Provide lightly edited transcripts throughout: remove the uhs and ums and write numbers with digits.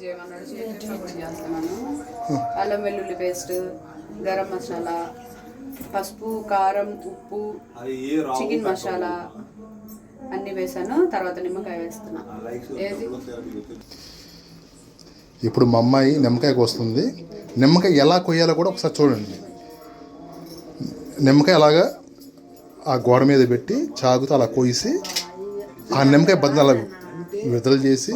చేయమన్నాడు, చేతితో పొడి చేస్తున్నాను. అల్లం వెల్లుల్లి పేస్ట్, గరం మసాలా, పసుపు, కారం, ఉప్పు, చికెన్ మసాలా అన్నీ వేసాను. తర్వాత నిమ్మకాయ వేస్తున్నా. ఏది ఇప్పుడు మా అమ్మాయి నిమ్మకాయ కోస్తుంది. నిమ్మకాయ ఎలా కొయ్యాలో కూడా ఒకసారి చూడండి. నిమ్మకాయ అలాగా ఆ గోడ మీద పెట్టి చాకుతో అలా కోసి ఆ నిమ్మకాయ బద్దలు అలా విడుదల చేసి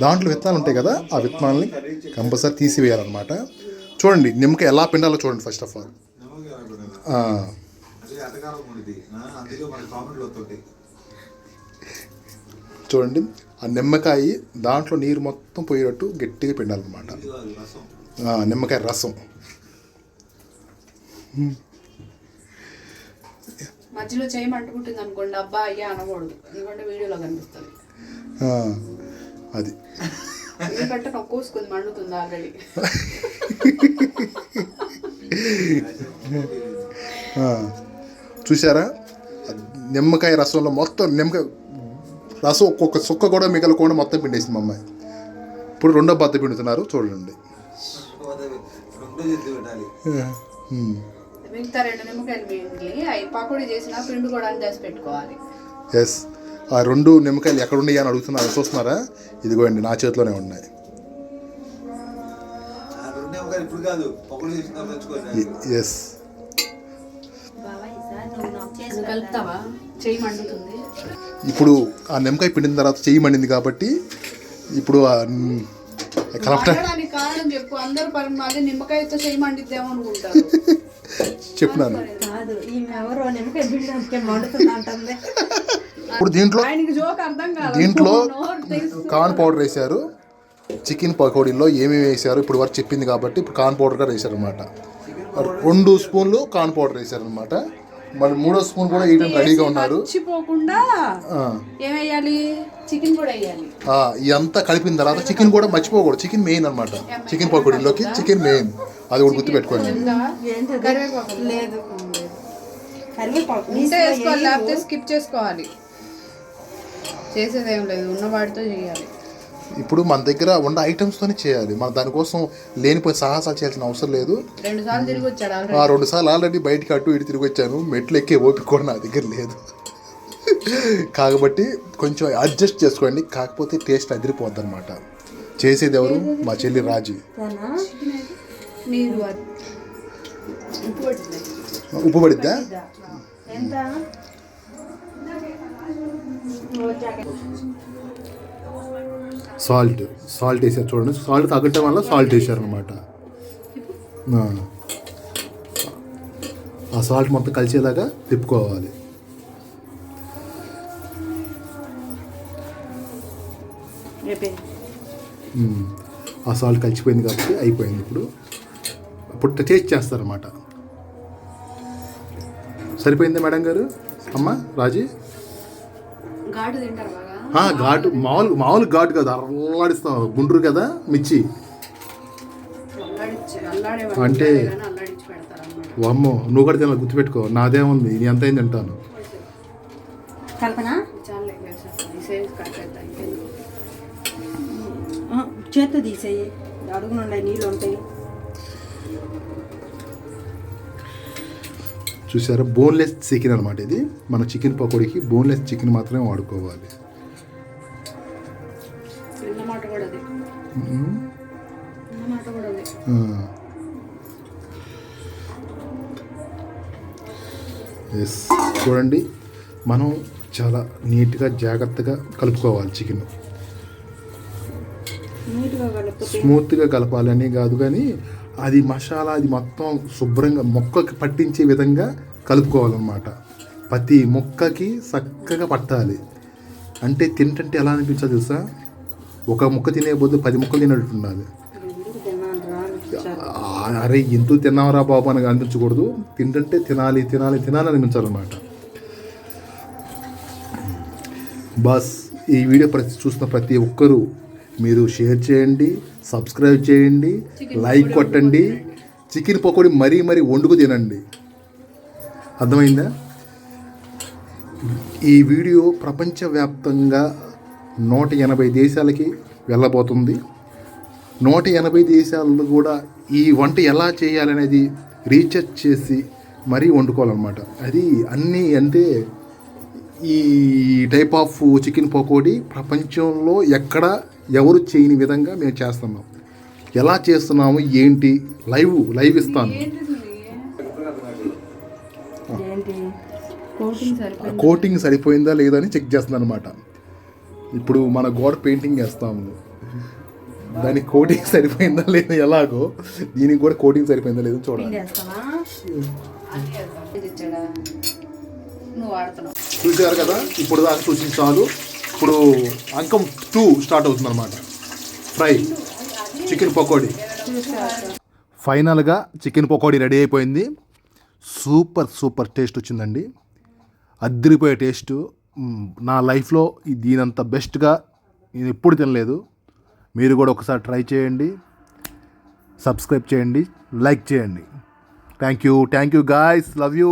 దాంట్లో విత్తనాలు ఉంటాయి కదా, ఆ విత్తనాలని కంపల్సరీ తీసివేయాలన్నమాట. చూడండి నిమ్మకాయ ఎలా పిండాలో చూడండి. ఫస్ట్ ఆఫ్ ఆల్ చూడండి, ఆ నిమ్మకాయ దాంట్లో నీరు మొత్తం పోయేటట్టు గట్టిగా పిండాలన్నమాట. నిమ్మకాయ రసం మధ్యలో చేయి మంటుకుంటుంది అనుకోండి, అబ్బా అయ్యా అనకూడదు, ఎందుకంటే వీడియోలో కనిపిస్తుంది. అది ఎందుకంటే నాకు కోసుకుంది మండుతుంది ఆల్రెడీ. చూసారా, నిమ్మకాయ రసంలో మొత్తం నిమ్మకాయ రసం ఒక్కొక్క సుక్క కూడా మిగలకుండా మొత్తం పిండేసింది మా అమ్మాయి. ఇప్పుడు రెండో బద్ద పిండుతున్నారు చూడండి. మిగతా 2 నిమ్మకాయలు మిగిలి అవి పకోడీ చేసిన పిండి కూడా చేసి పెట్టుకోవాలి. ఎస్, ఆ 2 నిమ్మకాయలు ఎక్కడ ఉన్నాయి అని అడుగుతున్నారు, చూస్తున్నారా? ఇదిగోండి నా చేతిలోనే ఉన్నాయి. ఎస్, కలుపుతావా? చెయ్యి మండుతుంది. ఇప్పుడు ఆ నిమ్మకాయ పిండిన తర్వాత చెయ్యి మండింది కాబట్టి ఇప్పుడు కలపడానికి కారణం చెప్పు. అందరూ మళ్ళీ నిమ్మకాయతో చెయ్యి మండిద్దేమో అనుకుంటారు. చెప్పినాను. ఇప్పుడు దీంట్లో కార్న్ పౌడర్ వేశారు. చికెన్ పకోడీలో ఏమేమి వేశారు ఇప్పుడు వరకు చెప్పింది కాబట్టి ఇప్పుడు కార్న్ పౌడర్ కూడా వేశారు అనమాట. 2 స్పూన్లు కార్న్ పౌడర్ వేశారు అనమాట. మళ్ళీ 3వ స్పూన్ కూడా వేయడం రెడీగా ఉన్నారు. ఇదంతా కలిపిన తర్వాత చికెన్ కూడా మర్చిపోకూడదు. చికెన్ మెయిన్ అనమాట. చికెన్ పకోడీలోకి చికెన్ మెయిన్, అది కూడా గుర్తు పెట్టుకోండి. స్కిప్ చేసుకోవాలి, చేసేదేం లేదు, ఉన్న వాటితో చేయాలి. ఇప్పుడు మన దగ్గర ఉన్న ఐటమ్స్తోనే చేయాలి. మన దానికోసం లేనిపోయి సాహసాలు చేయాల్సిన అవసరం లేదు. 2 సార్లు తిరిగి వచ్చాడు. 2 సార్లు ఆల్రెడీ బయటికి అటు ఇటు తిరిగి వచ్చాను. మెట్లు ఎక్కే ఓపిక కూడా నా దగ్గర లేదు కాబట్టి కొంచెం అడ్జస్ట్ చేసుకోండి. కాకపోతే టేస్ట్ అదిరిపోద్ది అనమాట. చేసేది ఎవరు? మా చెల్లి రాజీ. ఉప్పు పడిద్దా? సాల్ట్ వేసారు చూడండి. సాల్ట్ తగ్గటం వల్ల సాల్ట్ వేసారు అనమాట. ఆ సాల్ట్ మొత్తం కలిసేలాగా తిప్పుకోవాలి. ఆ సాల్ట్ కలిసిపోయింది కాబట్టి అయిపోయింది. ఇప్పుడు టేస్ట్ చేస్తారన్నమాట. సరిపోయింది మేడం గారు? అమ్మ రాజీ, ఘాటు మామూలు ఘాటు కదా, అల్లాడిస్తాం. గుండ్రు కదా మిర్చి అంటే. అమ్మో, నువ్వు కూడా తినాలి, గుర్తుపెట్టుకో. నాదేముంది, నీ ఎంత అయింది తింటాను. చేత్తో తీసేయి, అడుగు నుండి నీళ్ళు ఉంటాయి. చూసారా, బోన్లెస్ చికెన్ అనమాట ఇది. మన చికెన్ పకోడీకి బోన్లెస్ చికెన్ మాత్రమే వాడుకోవాలి. ఎస్, చూడండి, మనం చాలా నీట్గా జాగ్రత్తగా కలుపుకోవాలి. చికెన్ స్మూత్గా కలపాలని కాదు, కానీ అది మసాలా అది మొత్తం శుభ్రంగా మొక్కకి పట్టించే విధంగా కలుపుకోవాలన్నమాట. ప్రతి మొక్కకి చక్కగా పట్టాలి. అంటే తింటుంటే ఎలా అనిపించాలి తెలుసా? ఒక ముక్క తినే బదులు 10 ముక్కలు తినేటట్టు ఉండాలి. అరే ఎంతో తిన్నావరా బాబు అని అనిపించకూడదు. తింటుంటే తినాలి తినాలి తినాలి అనిపించాలన్నమాట. బస్ ఈ వీడియో చూసిన ప్రతి ఒక్కరూ మీరు షేర్ చేయండి, సబ్స్క్రైబ్ చేయండి, లైక్ కొట్టండి. చికెన్ పకోడీ మరీ వండుకు తినండి. అర్థమైందా? ఈ వీడియో ప్రపంచవ్యాప్తంగా 180 దేశాలకి వెళ్ళబోతుంది. 180 దేశాల్లో కూడా ఈ వంట ఎలా చేయాలనేది రీసెర్చ్ చేసి మరీ వండుకోవాలన్నమాట. అది అన్నీ అంటే ఈ టైప్ ఆఫ్ చికెన్ పకోడీ ప్రపంచంలో ఎక్కడ ఎవరు చేయని విధంగా మేము చేస్తున్నాం. ఎలా చేస్తున్నాము ఏంటి లైవ్ ఇస్తాను. ఏంటి కోటింగ్ సరిపోయిందా లేదా అని చెక్ చేస్తున్నాను అనమాట. ఇప్పుడు మన గోడ పెయింటింగ్ వేస్తాము, దానికి కోటింగ్ సరిపోయిందా లేదా, ఎలాగో దీనికి కూడా కోటింగ్ సరిపోయిందా లేదా చూడాలి. చేస్తావా? ఇచ్చాడా నువ్వు వాడుతున్నావు. చూసారు కదా, ఇప్పుడు దాకా చూసి చాలు. ఇప్పుడు అంకం 2 స్టార్ట్ అవుతుంది అనమాట. Fry chicken pakodi. ఫైనల్గా చికెన్ పకోడీ రెడీ అయిపోయింది. సూపర్ టేస్ట్ వచ్చిందండి. అద్దరిపోయే టేస్ట్. నా లైఫ్లో దీనంత బెస్ట్గా నేను ఎప్పుడు తినలేదు. మీరు కూడా ఒకసారి ట్రై చేయండి, సబ్స్క్రైబ్ చేయండి, లైక్ చేయండి. Thank you guys, love you.